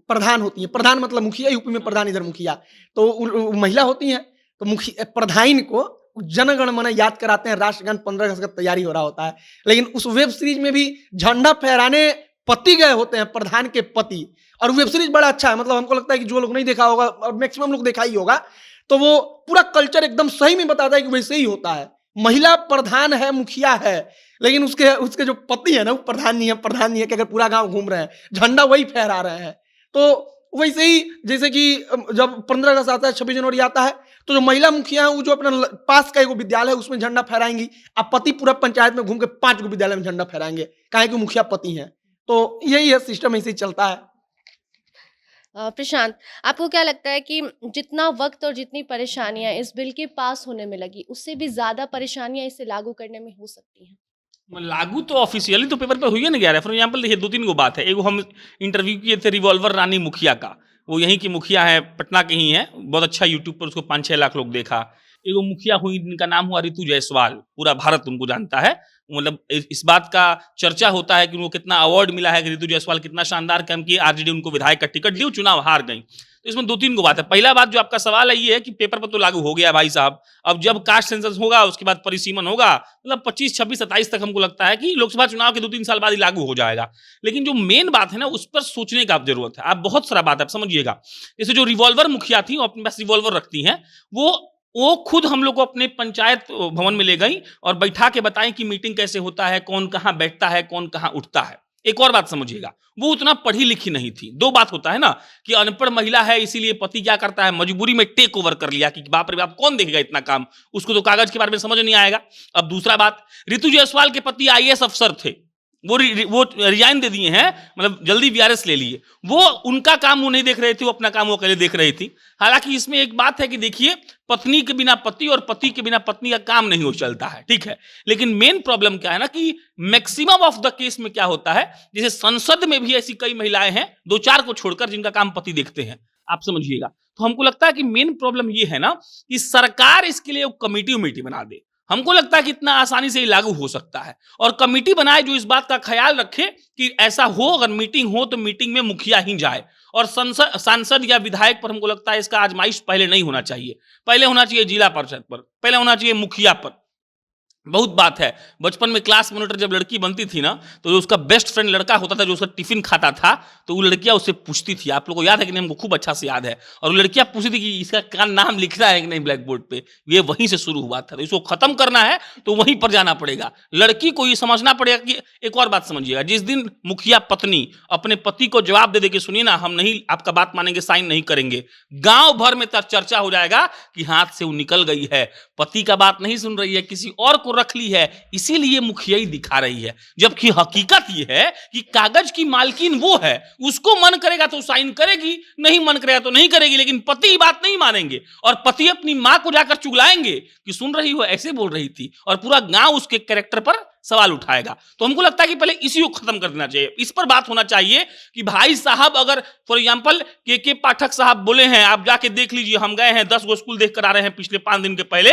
प्रधान होती है, प्रधान मतलब मुखिया, यूपी में प्रधान, इधर मुखिया, तो महिला होती हैं, तो मुखिया प्रधान को जनगण मन याद कराते हैं, राष्ट्रगान 15 अगस्त का तैयारी हो रहा होता है। लेकिन उस वेब सीरीज में भी झंडा फहराने पति गए होते हैं, प्रधान के पति। और वेब सीरीज बड़ा अच्छा है, मतलब हमको लगता है कि जो लोग नहीं देखा होगा, और मैक्सिमम लोग देखा ही होगा, तो वो पूरा कल्चर एकदम सही में बताता है कि वैसे ही होता है। महिला प्रधान है, मुखिया है, लेकिन उसके जो पति है ना, वो प्रधान नहीं है कि अगर पूरा गांव घूम रहे हैं, झंडा वही फहरा रहे हैं। तो वैसे ही जैसे कि जब 15 अगस्त आता है, 26 जनवरी आता है, तो जो महिला मुखिया है वो जो अपना पास का एक विद्यालय है उसमें झंडा फहराएंगी, अब पति पूरा पंचायत में घूम के 5 गो विद्यालय में झंडा फहराएंगे, काहे कि मुखिया पति हैं। तो यही है, सिस्टम ऐसे ही चलता है। प्रशांत, आपको क्या लगता है कि जितना वक्त और जितनी परेशानियां इस बिल के पास होने में लगी, उससे भी ज्यादा परेशानियां इसे लागू करने में हो सकती हैं? लागू तो ऑफिशियली तो पेपर पे हुई है ना गया है। फॉर एग्जाम्पल देखिए, 2-3 गो बात है। एगो हम इंटरव्यू किए थे रिवॉल्वर रानी मुखिया का, वो यहीं की मुखिया है, पटना के ही है, बहुत अच्छा यूट्यूब पर उसको 5-6 लाख लोग देखा। एगो मुखिया हुई जिनका नाम हुआ रितु जायसवाल, पूरा भारत उनको जानता है, मतलब इस बात का चर्चा होता है कि उनको कितना अवार्ड मिला है, कि रितु जायसवाल कितना शानदार काम किए, आरजेडी उनको विधायक का टिकट दी, चुनाव हार गई। तो इसमें 2-3 गो बात है। पहला बात जो आपका सवाल है ये है कि पेपर पर तो लागू हो गया भाई साहब, अब जब कास्ट सेंसस होगा उसके बाद परिसीमन होगा, मतलब 25, 26, 27 तक हमको लगता है कि लोकसभा चुनाव के 2-3 साल बाद ही लागू हो जाएगा। लेकिन जो मेन बात है ना, उस पर सोचने का जरूरत है। आप बहुत सारा बात है, आप समझिएगा। जैसे जो रिवॉल्वर मुखिया थी, वो अपने पास रिवॉल्वर रखती हैं, वो खुद हम लोग को अपने पंचायत भवन में ले गई और बैठा के बताएं कि मीटिंग कैसे होता है, कौन कहाँ बैठता है, कौन कहाँ उठता है। एक और बात समझिएगा, वो उतना पढ़ी लिखी नहीं थी। 2 बात होता है ना कि अनपढ़ महिला है, इसीलिए पति क्या करता है, मजबूरी में टेक ओवर कर लिया कि बाप रे बाप कौन देखेगा इतना काम, उसको तो कागज के बारे में समझ नहीं आएगा। अब दूसरा बात, रितु जायसवाल के पति IAS अफसर थे, वो रिजाइन दे दिए हैं, मतलब जल्दी VRS ले लिए। वो उनका काम वो नहीं देख रहे थे, वो अपना काम वो अकेले देख रही थी। हालांकि इसमें एक बात है कि देखिए, पत्नी के बिना पति और पति के बिना पत्नी का काम नहीं हो चलता है, ठीक है। लेकिन मेन प्रॉब्लम क्या है ना कि मैक्सिमम ऑफ द केस में क्या होता है, जैसे संसद में भी ऐसी कई महिलाएं हैं, 2-4 को छोड़कर, जिनका काम पति देखते हैं, आप समझिएगा। तो हमको लगता है कि मेन प्रॉब्लम ये है ना कि सरकार इसके लिए कमेटी बना दे। हमको लगता है कि इतना आसानी से ही लागू हो सकता है, और कमेटी बनाए जो इस बात का ख्याल रखे कि ऐसा हो, अगर मीटिंग हो तो मीटिंग में मुखिया ही जाए, और सांसद या विधायक पर हमको लगता है इसका आजमाइश पहले नहीं होना चाहिए। पहले होना चाहिए जिला परिषद पर, पहले होना चाहिए मुखिया पर। बहुत बात है, बचपन में क्लास मॉनिटर जब लड़की बनती थी ना, तो जो उसका बेस्ट फ्रेंड लड़का होता था, जो उसका टिफिन खाता था, तो वो लड़कियां उससे पूछती थी, आप लोगों को याद है कि नहीं, हमको खूब अच्छा से याद है। और वो लड़कियां पूछती थी कि इसका क्या नाम लिख रहा है कि नहीं ब्लैक बोर्ड पे। ये वहीं से शुरू हुआ था, तो इसको खत्म करना है तो वहीं पर जाना पड़ेगा। लड़की को ये समझना पड़ेगा कि, एक और बात समझिएगा, जिस दिन मुखिया पत्नी अपने पति को जवाब दे के सुनिए ना, हम नहीं आपका बात मानेंगे, साइन नहीं करेंगे, गांव भर में तब चर्चा हो जाएगा कि हाथ से वो निकल गई है, पति का बात नहीं सुन रही है, किसी और को रख ली है, इसीलिए मुखिया ही दिखा रही है। जबकि हकीकत ये है कि कागज की मालकिन वो है, उसको मन करेगा तो साइन करेगी, नहीं मन करेगा तो नहीं करेगी, लेकिन पति बात नहीं मानेंगे, और पति अपनी मां को जाकर चुगलाएंगे कि सुन रही हो, ऐसे बोल रही थी, और पूरा गांव उसके कैरेक्टर पर सवाल उठाएगा। तो हमको लगता है कि पहले इसी को खत्म कर देना चाहिए। इस पर बात होना चाहिए कि भाई साहब, अगर फॉर एग्जांपल के पाठक साहब बोले हैं, आप जाके देख लीजिए, हम गए हैं 10 गो स्कूल देख कर आ रहे हैं पिछले 5 दिन के पहले,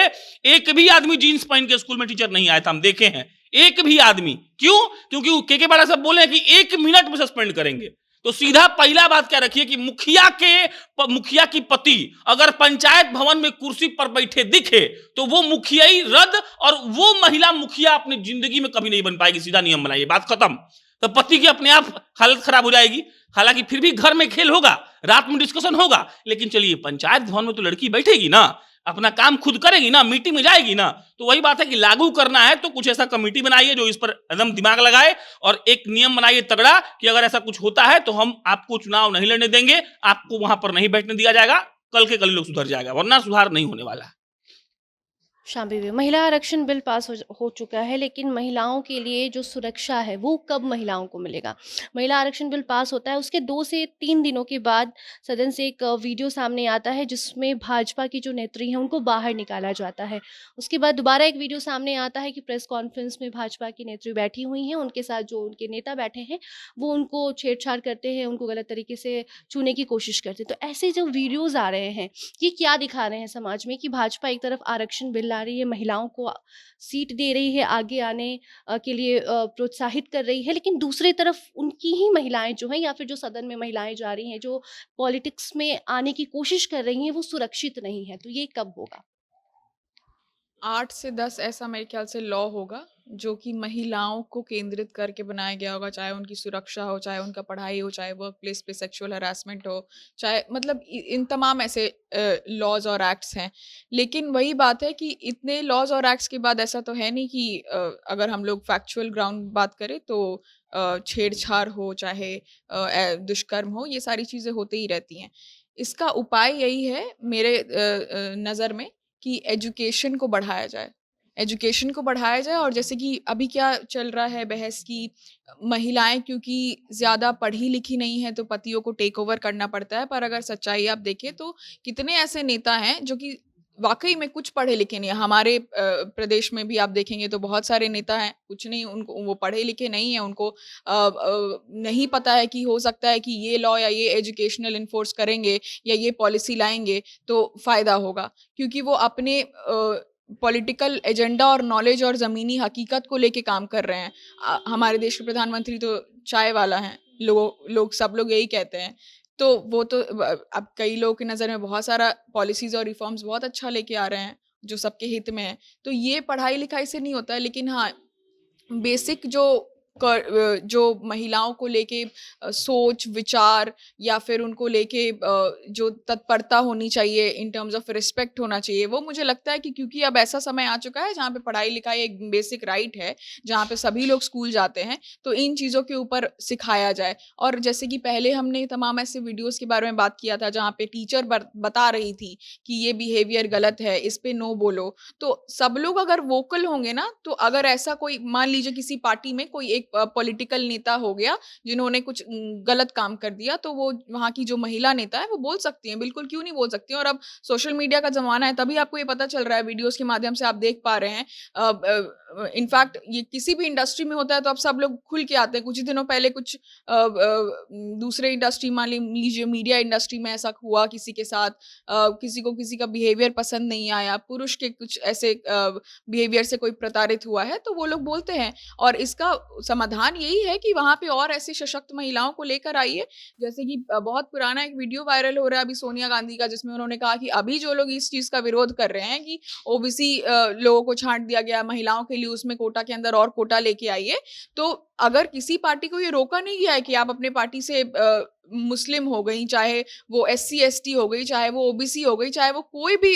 एक भी आदमी जीन्स पहन के स्कूल में टीचर नहीं आया था, हम देखे हैं, एक भी आदमी। क्यों? क्योंकि के पाठक साहब बोले हैं कि 1 मिनट में सस्पेंड करेंगे। तो सीधा पहला बात क्या रखिए कि मुखिया की पति अगर पंचायत भवन में कुर्सी पर बैठे दिखे तो वो मुखिया ही रद्द, और वो महिला मुखिया अपनी जिंदगी में कभी नहीं बन पाएगी। सीधा नियम बनाइए, बात खत्म। तो पति की अपने आप हालत खराब हो जाएगी। हालांकि फिर भी घर में खेल होगा, रात में डिस्कशन होगा, लेकिन चलिए पंचायत भवन में तो लड़की बैठेगी ना। अपना काम खुद करेगी ना, मीटिंग में जाएगी ना, तो वही बात है कि लागू करना है तो कुछ ऐसा कमेटी बनाइए जो इस पर एकदम दिमाग लगाए और एक नियम बनाइए तगड़ा कि अगर ऐसा कुछ होता है तो हम आपको चुनाव नहीं लड़ने देंगे, आपको वहां पर नहीं बैठने दिया जाएगा, कल के कल लोग सुधर जाएगा, वरना सुधार नहीं होने वाला है। शांति भी महिला आरक्षण बिल पास हो चुका है, लेकिन महिलाओं के लिए जो सुरक्षा है वो कब महिलाओं को मिलेगा? महिला आरक्षण बिल पास होता है, उसके 2 से 3 दिनों के बाद सदन से एक वीडियो सामने आता है जिसमें भाजपा की जो नेत्री हैं उनको बाहर निकाला जाता है। उसके बाद दोबारा एक वीडियो सामने आता है कि प्रेस कॉन्फ्रेंस में भाजपा की नेत्री बैठी हुई हैं, उनके साथ जो उनके नेता बैठे हैं वो उनको छेड़छाड़ करते हैं, उनको गलत तरीके से छूने की कोशिश करते हैं। तो ऐसे जो वीडियोज़ आ रहे हैं, ये क्या दिखा रहे हैं समाज में कि भाजपा एक तरफ आरक्षण बिल ला रही है, महिलाओं को सीट दे रही है, आगे आने के लिए प्रोत्साहित कर रही है, लेकिन दूसरी तरफ उनकी ही महिलाएं जो हैं या फिर जो सदन में महिलाएं जा रही हैं, जो पॉलिटिक्स में आने की कोशिश कर रही हैं, वो सुरक्षित नहीं है। तो ये कब होगा? 8 से 10 ऐसा मेरे ख्याल से लॉ होगा जो कि महिलाओं को केंद्रित करके बनाया गया होगा, चाहे उनकी सुरक्षा हो, चाहे उनका पढ़ाई हो, चाहे वर्क प्लेस पे सेक्सुअल हरासमेंट हो, चाहे मतलब इन तमाम ऐसे लॉज और एक्ट्स हैं। लेकिन वही बात है कि इतने लॉज और एक्ट्स के बाद ऐसा तो है नहीं कि अगर हम लोग फैक्चुअल ग्राउंड बात करें तो छेड़छाड़ हो, चाहे दुष्कर्म हो, ये सारी चीज़ें होती ही रहती हैं। इसका उपाय यही है मेरे नज़र में कि एजुकेशन को बढ़ाया जाए। एजुकेशन को बढ़ाया जाए और जैसे कि अभी क्या चल रहा है बहस की महिलाएँ क्योंकि ज़्यादा पढ़ी-लिखी नहीं हैं तो पतियों को टेक ओवर करना पड़ता है। पर अगर सच्चाई आप देखें तो कितने ऐसे नेता हैं जो कि वाक़ई में कुछ पढ़े-लिखे नहीं हैं। हमारे प्रदेश में भी आप देखेंगे तो बहुत सारे नेता हैं, कुछ नहीं उनको वो पढ़े-लिखे नहीं हैं, उनको नहीं पता है कि हो सकता है कि ये लॉ या ये एजुकेशनल एनफोर्स करेंगे या ये पॉलिसी लाएँगे तो फ़ायदा होगा। क्योंकि वो अपने पॉलिटिकल एजेंडा और नॉलेज और ज़मीनी हकीकत को लेके काम कर रहे हैं। हमारे देश के प्रधानमंत्री तो चाय वाला हैं, लोग सब लोग यही कहते हैं। तो वो तो अब कई लोगों की नज़र में बहुत सारा पॉलिसीज़ और रिफॉर्म्स बहुत अच्छा लेके आ रहे हैं, जो सबके हित में है। तो ये पढ़ाई-लिखाई से नहीं होता है, लेकिन हाँ, बेसिक जो महिलाओं को लेके सोच, विचार या फिर उनको लेके जो तत्परता होनी चाहिए इन टर्म्स ऑफ रिस्पेक्ट होना चाहिए, वो मुझे लगता है कि क्योंकि अब ऐसा समय आ चुका है जहाँ पे पढ़ाई-लिखाई एक बेसिक राइट है, जहाँ पे सभी लोग स्कूल जाते हैं, तो इन चीज़ों के ऊपर सिखाया जाए। और जैसे कि पहले हमने तमाम ऐसे वीडियोज़ के बारे में बात किया था जहाँ पे टीचर बता रही थी कि ये बिहेवियर गलत है, इस पे नो बोलो। तो सब लोग अगर वोकल होंगे ना, तो अगर ऐसा कोई मान लीजिए किसी पार्टी में कोई एक पॉलिटिकल नेता हो गया, जिन्होंने कुछ गलत काम कर दिया, तो वो वहाँ की जो महिला नेता है, वो बोल सकती हैं, बिल्कुल क्यों नहीं बोल सकती हैं। और अब सोशल मीडिया का ज़माना है, तभी आपको ये पता चल रहा है, वीडियोज़ के माध्यम से आप देख पा रहे हैं। इनफैक्ट ये किसी भी इंडस्ट्री में होता है, तो अब सब लोग खुल के आते हैं। कुछ ही दिनों पहले कुछ दूसरे इंडस्ट्री मान लीजिए मीडिया इंडस्ट्री में ऐसा हुआ किसी के साथ, किसी को किसी का बिहेवियर पसंद नहीं आया, पुरुष के कुछ ऐसे बिहेवियर से कोई प्रताड़ित हुआ है, तो वो लोग बोलते हैं। और इसका समाधान यही है कि वहाँ पे और ऐसी सशक्त महिलाओं को लेकर आइए। जैसे कि बहुत पुराना एक वीडियो वायरल हो रहा है अभी सोनिया गांधी का, जिसमें उन्होंने कहा कि अभी जो लोग इस चीज़ का विरोध कर रहे हैं कि ओबीसी लोगों को छाँट दिया गया, महिलाओं के लिए उसमें कोटा के अंदर और कोटा लेके आइए। तो अगर किसी पार्टी को ये रोका नहीं गया है कि आप अपने पार्टी से मुस्लिम हो गई, चाहे वो एससी-एसटी हो गई, चाहे वो ओबीसी हो गई, चाहे वो कोई भी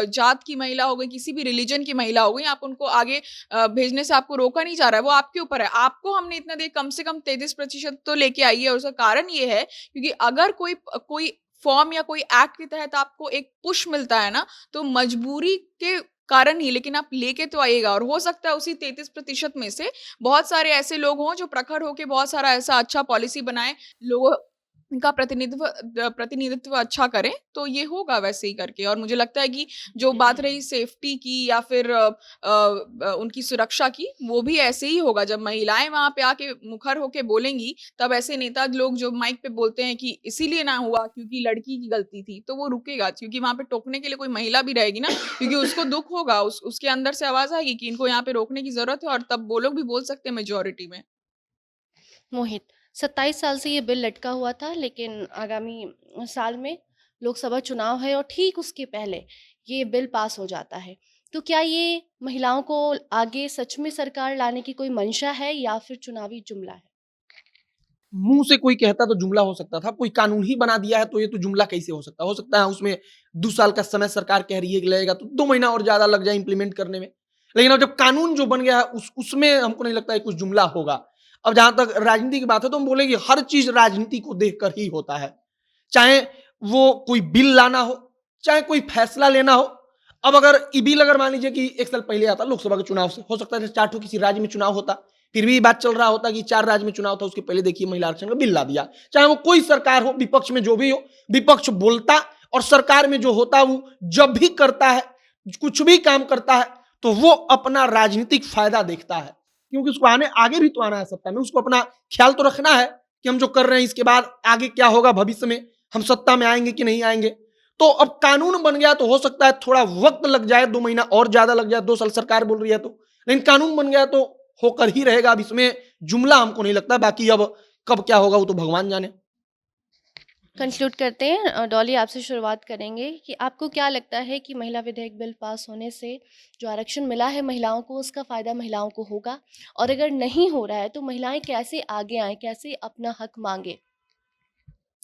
जात की महिला हो गई, किसी भी रिलीजन की महिला हो गई, आप उनको आगे भेजने से आपको रोका नहीं जा रहा है, वो आपके ऊपर है। आपको हमने इतना दिया, कम से कम 33% तो लेके आइए। और उसका कारण ये है क्योंकि अगर कोई फॉर्म या कोई एक्ट के तहत आपको एक पुश मिलता है ना, तो मजबूरी के कारण ही, लेकिन आप लेके तो आइएगा। और हो सकता है उसी 33% में से बहुत सारे ऐसे लोग हों जो प्रखर होके बहुत सारा ऐसा अच्छा पॉलिसी बनाएँ, लोगों का प्रतिनिधित्व अच्छा करें, तो ये होगा वैसे ही करके। और मुझे लगता है कि जो बात रही सेफ्टी की या फिर उनकी सुरक्षा की, वो भी ऐसे ही होगा। जब महिलाएँ वहाँ पे आके मुखर होके बोलेंगी, तब ऐसे नेता लोग जो माइक पे बोलते हैं कि इसीलिए ना हुआ क्योंकि लड़की की गलती थी, तो वो रुकेगा, क्योंकि वहाँ पे टोकने के लिए कोई महिला भी रहेगी ना, क्योंकि उसको दुःख होगा, उसके अंदर से आवाज़ आएगी कि इनको यहाँ पे रोकने की ज़रूरत है, और तब वो लोग भी बोल सकते हैं मेजॉरिटी में। मोहित, 27 साल से ये बिल लटका हुआ था, लेकिन आगामी साल में लोकसभा चुनाव है और ठीक उसके पहले ये बिल पास हो जाता है। तो क्या ये महिलाओं को आगे सच में सरकार लाने की कोई मंशा है या फिर चुनावी जुमला है? मुंह से कोई कहता तो जुमला हो सकता था, कोई कानून ही बना दिया है तो ये तो जुमला कैसे हो सकता है? हो सकता है उसमें 2 साल का समय सरकार कह रही है कि लगेगा तो 2 महीना और ज़्यादा लग जाए इम्प्लीमेंट करने में। लेकिन अब जब कानून जो बन गया है उसमें हमको नहीं लगता है कुछ जुमला होगा। अब जहाँ तक राजनीति की बात है तो हम बोलेंगे हर चीज़ राजनीति को देखकर ही होता है। चाहे वो कोई बिल लाना हो, चाहे कोई फैसला लेना हो। अब अगर ये बिल अगर मान लीजिए कि 1 साल पहले आता लोकसभा के चुनाव से, हो सकता है 4 ठो किसी राज्य में चुनाव होता, फिर भी बात चल रहा होता कि 4 राज्य में चुनाव था, उसके पहले देखिए महिला आरक्षण का बिल ला दिया। चाहे वो कोई सरकार हो, विपक्ष में जो भी हो, विपक्ष बोलता और सरकार में जो होता वो जब भी करता है, कुछ भी काम करता है, तो वो अपना राजनीतिक फायदा देखता है। क्योंकि उसको आगे भी तो आना है सत्ता में, उसको अपना ख्याल तो रखना है कि हम जो कर रहे हैं इसके बाद आगे क्या होगा, भविष्य में हम सत्ता में आएंगे कि नहीं आएंगे। तो अब कानून बन गया तो हो सकता है थोड़ा वक्त लग जाए, 2 महीना और ज्यादा लग जाए, 2 साल सरकार बोल रही है तो, लेकिन कानून बन गया तो होकर ही रहेगा। अब इसमें जुमला हमको नहीं लगता, बाकी अब कब क्या होगा वो तो भगवान जाने। कंक्लूड करते हैं। डॉली आपसे शुरुआत करेंगे कि आपको क्या लगता है कि महिला विधेयक बिल पास होने से जो आरक्षण मिला है महिलाओं को, उसका फ़ायदा महिलाओं को होगा, और अगर नहीं हो रहा है तो महिलाएं कैसे आगे आएं, कैसे अपना हक मांगे?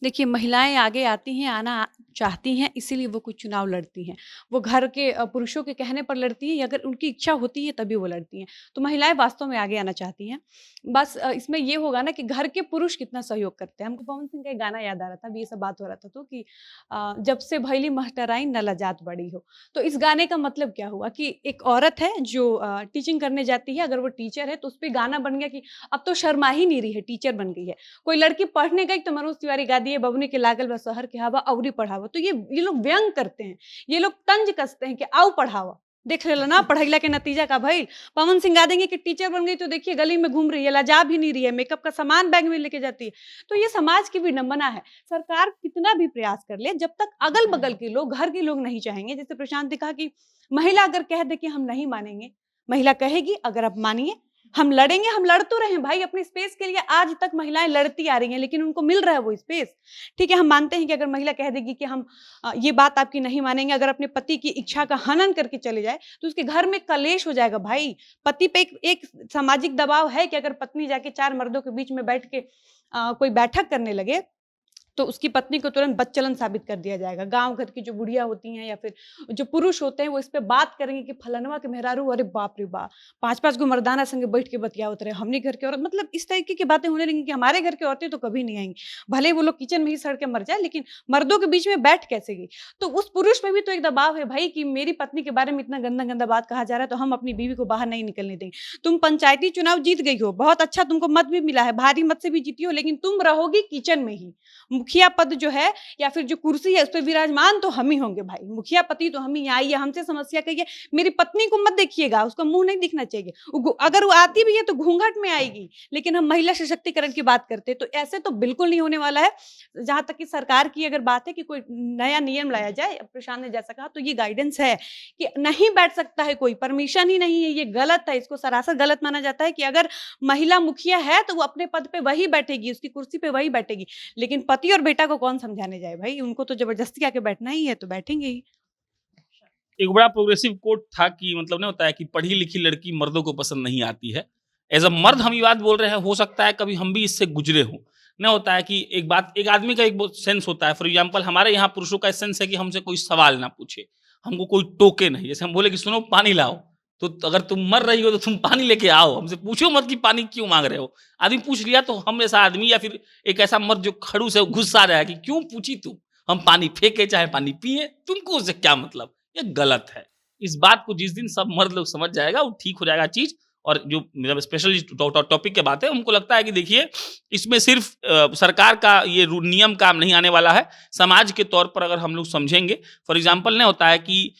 देखिए, महिलाएं आगे आती हैं, आना चाहती हैं, इसीलिए वो कुछ चुनाव लड़ती हैं। वो घर के पुरुषों के कहने पर लड़ती हैं या अगर उनकी इच्छा होती है तभी वो लड़ती हैं। तो महिलाएं वास्तव में आगे आना चाहती हैं। बस इसमें ये होगा ना कि घर के पुरुष कितना सहयोग करते हैं। हमको पवन सिंह का एक गाना याद आ रहा था, अभी ये सब बात हो रहा था तो कि जब से भइली महटराई न लजात बड़ी हो। तो इस गाने का मतलब क्या हुआ कि एक औरत है जो टीचिंग करने जाती है, अगर वो टीचर है तो उस पे गाना बन गया कि अब तो शर्मा ही नहीं रही है, टीचर बन गई है। कोई लड़की पढ़ने गई तो मनोज तिवारी गा दिए बबुनी के लागल बा शहर के हवा अउरी पढ़ावा। तो ये लोग व्यंग करते हैं, ये लोग तंज कसते हैं कि आओ पढ़ावा। देख ले ना पढ़ैला के नतीजा का भइल। पवन सिंह गा देंगे कि टीचर बन गई तो देखिए गली में घूम रही है, लजा भी नहीं रही है, मेकअप का सामान बैग में लेके जाती है। तो ये समाज की विडंबना है। सरकार कितना भी प्रयास कर ले, जब तक अगल बगल के लोग, घर के लोग नहीं चाहेंगे, जैसे प्रशांत ने कहा कि महिला अगर कह दे कि हम नहीं मानेंगे, महिला कहेगी अगर आप मानिए हम लड़ेंगे, हम लड़ तो रहे हैं भाई अपने स्पेस के लिए। आज तक महिलाएं लड़ती आ रही हैं लेकिन उनको मिल रहा है वो स्पेस। ठीक है, हम मानते हैं कि अगर महिला कह देगी कि हम ये बात आपकी नहीं मानेंगे, अगर अपने पति की इच्छा का हनन करके चले जाए तो उसके घर में कलेश हो जाएगा भाई। पति पे एक सामाजिक दबाव है कि अगर पत्नी जाके 4 मर्दों के बीच में बैठ के कोई बैठक करने लगे तो उसकी पत्नी को तुरंत बदचलन साबित कर दिया जाएगा। गांव घर की जो बुढ़िया होती हैं या फिर जो पुरुष होते हैं वो इस पे बात करेंगे कि फलनवा के मेहरारू, अरे बाप रे बाप, 5-5 गो मर्दाना संगे बैठ के बतियावत रहे, हमने घर के औरत, मतलब इस तरीके की बातें होने लगी कि हमारे घर की औरतें तो कभी नहीं आएंगी, भले वो लोग किचन में ही सड़ के मर जाए लेकिन मर्दों के बीच में बैठ कैसे गई। तो उस पुरुष में भी तो एक दबाव है भाई कि मेरी पत्नी के बारे में इतना गंदा गंदा बात कहा जा रहा है तो हम अपनी बीवी को बाहर नहीं निकलने देंगे। तुम पंचायती चुनाव जीत गई हो, बहुत अच्छा, तुमको मत भी मिला है, भारी मत से भी जीती हो, लेकिन तुम रहोगी किचन में ही। मुखिया पद जो है या फिर जो कुर्सी है उस पर विराजमान तो हम ही होंगे भाई, मुखिया पति तो हम ही। आइए हमसे समस्या कहिए, मेरी पत्नी को मत देखिएगा, उसका मुंह नहीं दिखना चाहिए, अगर वो आती भी है तो घूंघट में आएगी। लेकिन हम महिला सशक्तिकरण की बात करते हैं तो ऐसे तो बिल्कुल नहीं होने वाला है। जहां तक कि सरकार की अगर बात है कि कोई नया नियम लाया जाए, प्रशांत ने जैसा कहा, तो ये गाइडेंस है कि नहीं बैठ सकता है कोई, परमिशन ही नहीं है, ये गलत है, इसको सरासर गलत माना जाता है कि अगर महिला मुखिया है तो वो अपने पद पे वही बैठेगी, उसकी कुर्सी पे वही बैठेगी। लेकिन पति और बेटा को कौन समझाने जाए भाई, उनको तो जबरदस्ती आके बैठना ही है तो बैठेंगे ही। एक बड़ा प्रोग्रेसिव कोट था कि मतलब नहीं होता है कि पढ़ी लिखी लड़की मर्दों को पसंद नहीं आती है। एज अ मर्द हम ये बात बोल रहे हैं, हो सकता है कभी हम भी इससे गुजरे हों। न होता है कि एक आदमी का एक सेंस होता है। फॉर एग्जाम्पल हमारे यहाँ पुरुषों का सेंस है कि हमसे कोई सवाल ना पूछे, हमको कोई टोके नहीं। जैसे हम बोले कि सुनो पानी लाओ, तो अगर तुम मर रही हो तो तुम पानी लेके आओ, हमसे पूछो मत कि पानी क्यों मांग रहे हो। आदमी पूछ लिया तो हम ऐसा आदमी या फिर एक ऐसा मर्द जो खड़ूस है गुस्सा रहा है कि क्यों पूछी तुम, हम पानी फेंके चाहे पानी पिए, तुमको उससे क्या मतलब। ये गलत है। इस बात को जिस दिन सब मर्द लोग समझ जाएगा वो ठीक हो जाएगा चीज। और जो मेरा स्पेशली टॉपिक के बात है, हमको लगता है कि देखिए इसमें सिर्फ सरकार का ये नियम काम नहीं आने वाला है। समाज के तौर पर अगर हम लोग समझेंगे, फॉर एग्जाम्पल नहीं होता है कि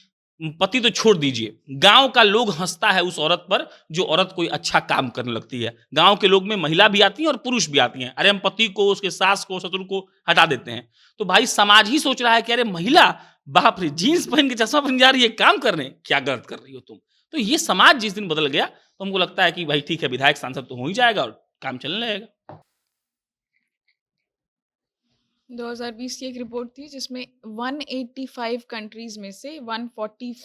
पति तो छोड़ दीजिए, गांव का लोग हंसता है उस औरत पर जो औरत कोई अच्छा काम करने लगती है। गांव के लोग में महिला भी आती है और पुरुष भी आती हैं। अरे हम पति को, उसके सास को, ससुर को हटा देते हैं। तो भाई समाज ही सोच रहा है कि अरे महिला, बाप रे, जीन्स पहन के चश्मा पहन जा रही है काम करने, क्या गलत कर रही हो तुम। तो ये समाज जिस दिन बदल गया तो हमको लगता है कि भाई ठीक है, विधायक सांसद तो हो ही जाएगा और काम चलने लगेगा। 2020 की एक रिपोर्ट थी जिसमें 185 कंट्रीज में से 140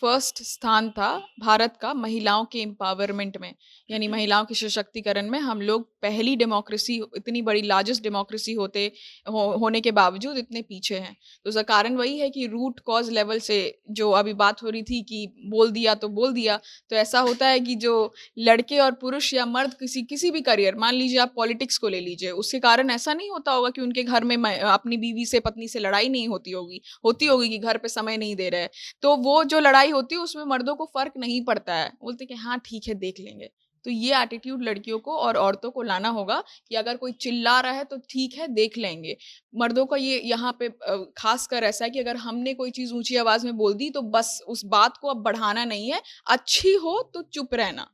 फर्स्ट स्थान था भारत का महिलाओं के एम्पावरमेंट में, यानी महिलाओं के सशक्तिकरण में हम लोग पहली डेमोक्रेसी, इतनी बड़ी लार्जेस्ट डेमोक्रेसी होने के बावजूद इतने पीछे हैं। तो उसका कारण वही है कि रूट कॉज लेवल से जो अभी बात हो रही थी कि बोल दिया तो बोल दिया, तो ऐसा होता है कि जो लड़के और पुरुष या मर्द किसी भी करियर, मान लीजिए आप पॉलिटिक्स को ले लीजिए, उसके कारण ऐसा नहीं होता होगा कि उनके घर में अपनी बीवी से, पत्नी से लड़ाई नहीं होती होगी कि घर पे समय नहीं दे रहे हैं। तो वो जो लड़ाई होती है उसमें मर्दों को फर्क नहीं पड़ता है, बोलते कि हाँ ठीक है देख लेंगे। तो ये एटीट्यूड लड़कियों को और औरतों को लाना होगा कि अगर कोई चिल्ला रहा है तो ठीक है देख लेंगे। मर्दों का ये यहाँ पे खास कर ऐसा है कि अगर हमने कोई चीज ऊंची आवाज में बोल दी तो बस उस बात को अब बढ़ाना नहीं है, अच्छी हो तो चुप रहना।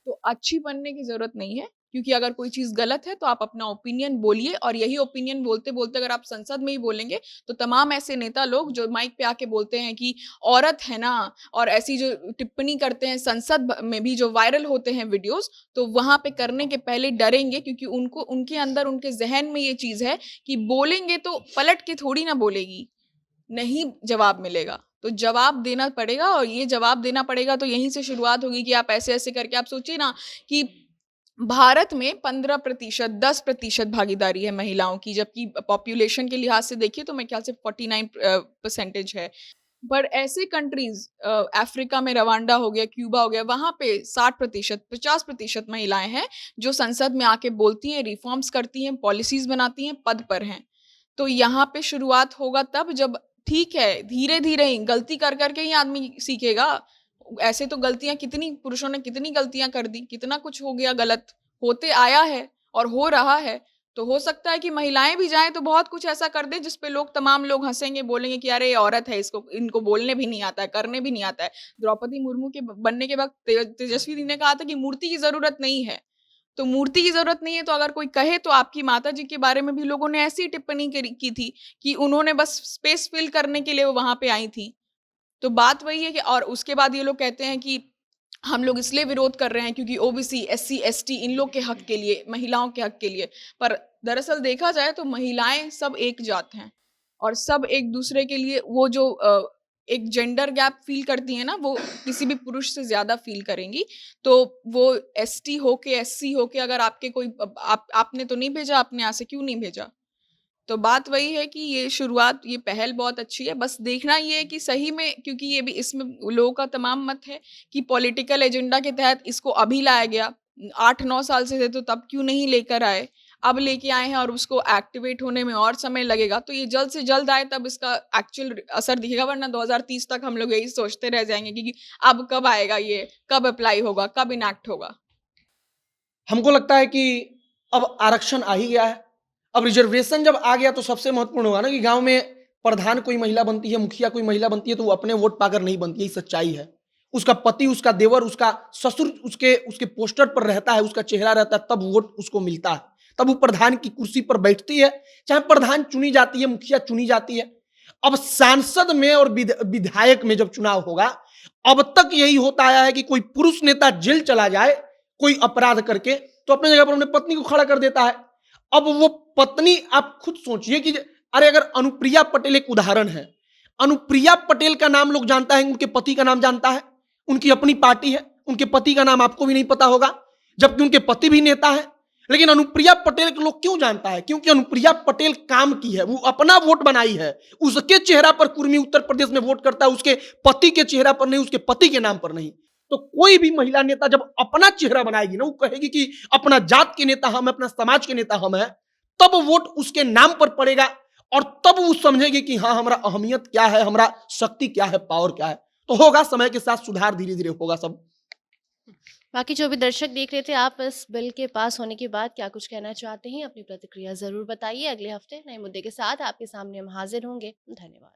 तो अच्छी बनने की जरूरत नहीं है, क्योंकि अगर कोई चीज गलत है तो आप अपना ओपिनियन बोलिए, और यही ओपिनियन बोलते बोलते अगर आप संसद में ही बोलेंगे तो तमाम ऐसे नेता लोग जो माइक पे आके बोलते हैं कि औरत है ना, और ऐसी जो टिप्पणी करते हैं संसद में भी जो वायरल होते हैं वीडियोस, तो वहां पे करने के पहले डरेंगे, क्योंकि उनको उनके अंदर उनके जहन में ये चीज है कि बोलेंगे तो पलट के थोड़ी ना बोलेगी, नहीं जवाब मिलेगा, तो जवाब देना पड़ेगा। और ये जवाब देना पड़ेगा तो यहीं से शुरुआत होगी कि आप ऐसे ऐसे करके, आप सोचिए ना कि भारत में 15%, 10% भागीदारी है महिलाओं की, जबकि पॉपुलेशन के लिहाज से देखिए तो मेरे ख्याल से 49% है। पर ऐसे कंट्रीज अफ्रीका में रवांडा हो गया, क्यूबा हो गया, वहां पे 60%, 50% महिलाएं हैं जो संसद में आके बोलती हैं, रिफॉर्म्स करती हैं, पॉलिसीज बनाती हैं, पद पर हैं। तो यहाँ पे शुरुआत होगा तब जब, ठीक है धीरे धीरे ही, गलती कर करके ही आदमी सीखेगा। ऐसे तो गलतियां कितनी, पुरुषों ने कितनी गलतियां कर दी, कितना कुछ हो गया गलत, होते आया है और हो रहा है। तो हो सकता है कि महिलाएं भी जाएं तो बहुत कुछ ऐसा कर दे जिसपे तमाम लोग हंसेंगे, बोलेंगे कि अरे ये औरत है, इसको इनको बोलने भी नहीं आता है, करने भी नहीं आता है। द्रौपदी मुर्मू के बनने के वक्त तेजस्वी जी ने कहा था कि मूर्ति की जरूरत नहीं है। तो मूर्ति की जरूरत नहीं है तो अगर कोई कहे, तो आपकी माता जी के बारे में भी लोगों ने ऐसी टिप्पणी की थी कि उन्होंने बस स्पेस फिल करने के लिए वो वहां पे आई थी। तो बात वही है कि, और उसके बाद ये लोग कहते हैं कि हम लोग इसलिए विरोध कर रहे हैं क्योंकि ओबीसी, एससी, एसटी इन लोग के हक के लिए, महिलाओं के हक के लिए। पर दरअसल देखा जाए तो महिलाएं सब एक जात हैं, और सब एक दूसरे के लिए वो जो एक जेंडर गैप फील करती है ना, वो किसी भी पुरुष से ज्यादा फील करेंगी। तो वो एसटी हो के, एससी हो के, अगर आपके कोई आपने तो नहीं भेजा, आपने यहाँ से क्यों नहीं भेजा। तो बात वही है कि ये शुरुआत, ये पहल बहुत अच्छी है, बस देखना ये है कि सही में, क्योंकि ये भी, इसमें लोगों का तमाम मत है कि पॉलिटिकल एजेंडा के तहत इसको अभी लाया गया, 8-9 साल से थे तो तब क्यों नहीं लेकर आए, अब लेके आए हैं और उसको एक्टिवेट होने में और समय लगेगा। तो ये जल्द से जल्द आए तब इसका एक्चुअल असर दिखेगा, वरना 2030 तक हम लोग यही सोचते रह जाएंगे कि अब कब आएगा, ये कब अप्लाई होगा, कब इनैक्ट होगा। हमको लगता है कि अब आरक्षण आ ही गया है। अब रिजर्वेशन जब आ गया तो सबसे महत्वपूर्ण होगा ना कि गांव में प्रधान कोई महिला बनती है, मुखिया कोई महिला बनती है, तो वो अपने वोट पाकर नहीं बनती है, सच्चाई है। उसका पति, उसका देवर, उसका ससुर उसके उसके पोस्टर पर रहता है, उसका चेहरा रहता है, तब वोट उसको मिलता है, तब वो प्रधान की कुर्सी पर बैठती है, चाहे प्रधान चुनी जाती है, मुखिया चुनी जाती है। अब सांसद में और विधायक में जब चुनाव होगा, अब तक यही होता आया है कि कोई पुरुष नेता जेल चला जाए कोई अपराध करके, तो अपने जगह पर अपने पत्नी को खड़ा कर देता है। अब वो पत्नी, आप खुद सोचिए कि अरे अगर अनुप्रिया पटेल एक उदाहरण है, अनुप्रिया पटेल का नाम लोग जानता है, उनके पति का नाम जानता है, उनकी अपनी पार्टी है, उनके पति का नाम आपको भी नहीं पता होगा, जबकि उनके पति भी नेता है। लेकिन अनुप्रिया पटेल के लोग क्यों जानता है? क्योंकि अनुप्रिया पटेल काम की है, वो अपना वोट बनाई है, उसके चेहरा पर कुर्मी उत्तर प्रदेश में वोट करता है, उसके पति के चेहरा पर नहीं, उसके पति के नाम पर नहीं। तो कोई भी महिला नेता जब अपना चेहरा बनाएगी ना, वो कहेगी कि अपना जात के नेता हम, अपना समाज के नेता हम है, तब वोट उसके नाम पर पड़ेगा, और तब वो समझेगी कि हाँ हमारा अहमियत क्या है, हमारा शक्ति क्या है, पावर क्या है। तो होगा, समय के साथ सुधार धीरे धीरे होगा सब। बाकी जो भी दर्शक देख रहे थे, आप इस बिल के पास होने के बाद क्या कुछ कहना चाहते हैं, अपनी प्रतिक्रिया जरूर बताइए। अगले हफ्ते नए मुद्दे के साथ आपके सामने हम हाजिर होंगे। धन्यवाद।